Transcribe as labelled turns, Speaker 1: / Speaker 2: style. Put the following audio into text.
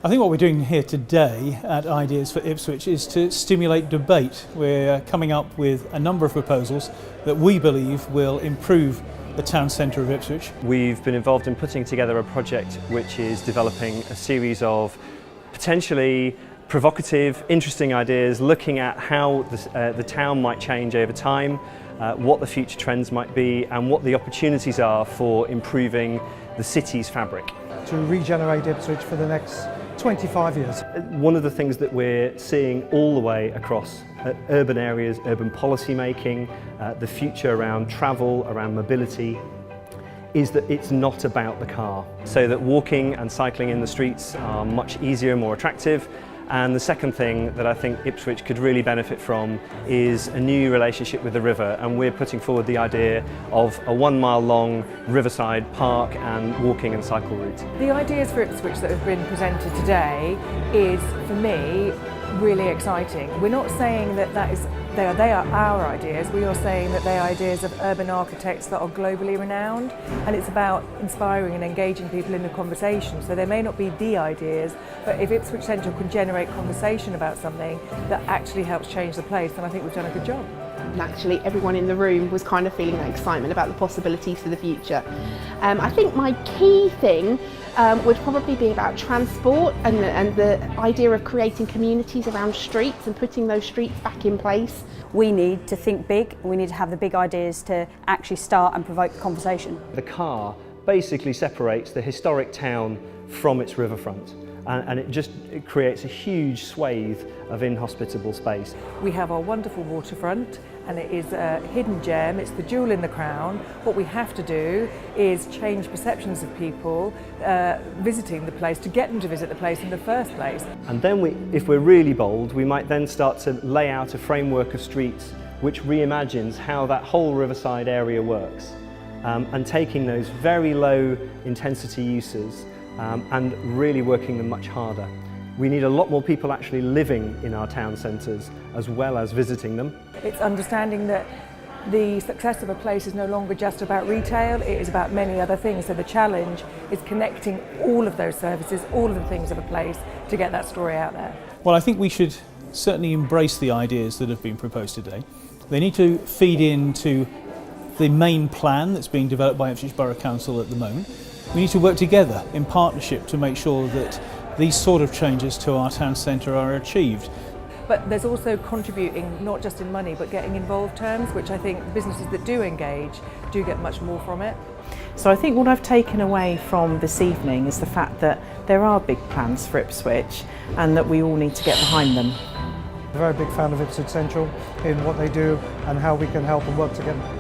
Speaker 1: I think what we're doing here today at Ideas for Ipswich is to stimulate debate. We're coming up with a number of proposals that we believe will improve the town centre of Ipswich.
Speaker 2: We've been involved in putting together a project which is developing a series of potentially provocative, interesting ideas, looking at how the town might change over time, what the future trends might be and what the opportunities are for improving the city's fabric.
Speaker 3: To regenerate Ipswich for the next 25 years.
Speaker 2: One of the things that we're seeing all the way across urban areas, urban policy making, the future around travel, around mobility, is that it's not about the car. So that walking and cycling in the streets are much easier, more attractive. And the second thing that I think Ipswich could really benefit from is a new relationship with the river, and we're putting forward the idea of a 1 mile long riverside park and walking and cycle route.
Speaker 4: The ideas for Ipswich that have been presented today is, for me, really exciting. We're not saying that they are our ideas, we are saying that they are ideas of urban architects that are globally renowned, and it's about inspiring and engaging people in the conversation. So they may not be the ideas, but if Ipswich Central can generate conversation about something that actually helps change the place, then I think we've done a good job.
Speaker 5: Actually, everyone in the room was kind of feeling that excitement about the possibilities for the future. I think my key thing would probably be about transport and the idea of creating communities around streets and putting those streets back in place.
Speaker 6: We need to think big, we need to have the big ideas to actually start and provoke the conversation.
Speaker 2: The car basically separates the historic town from its riverfront. And it creates a huge swathe of inhospitable space.
Speaker 4: We have our wonderful waterfront, and it is a hidden gem, it's the jewel in the crown. What we have to do is change perceptions of people visiting the place to get them to visit the place in the first place.
Speaker 2: And then if we're really bold, we might then start to lay out a framework of streets which reimagines how that whole riverside area works, and taking those very low intensity uses and really working them much harder. We need a lot more people actually living in our town centres as well as visiting them.
Speaker 4: It's understanding that the success of a place is no longer just about retail, it is about many other things. So the challenge is connecting all of those services, all of the things of a place to get that story out there.
Speaker 1: Well, I think we should certainly embrace the ideas that have been proposed today. They need to feed into the main plan that's being developed by Ipswich Borough Council at the moment. We need to work together in partnership to make sure that these sort of changes to our town centre are achieved.
Speaker 4: But there's also contributing, not just in money, but getting involved terms, which I think businesses that do engage do get much more from it.
Speaker 7: So I think what I've taken away from this evening is the fact that there are big plans for Ipswich and that we all need to get behind them.
Speaker 3: I'm a very big fan of Ipswich Central in what they do and how we can help and work together.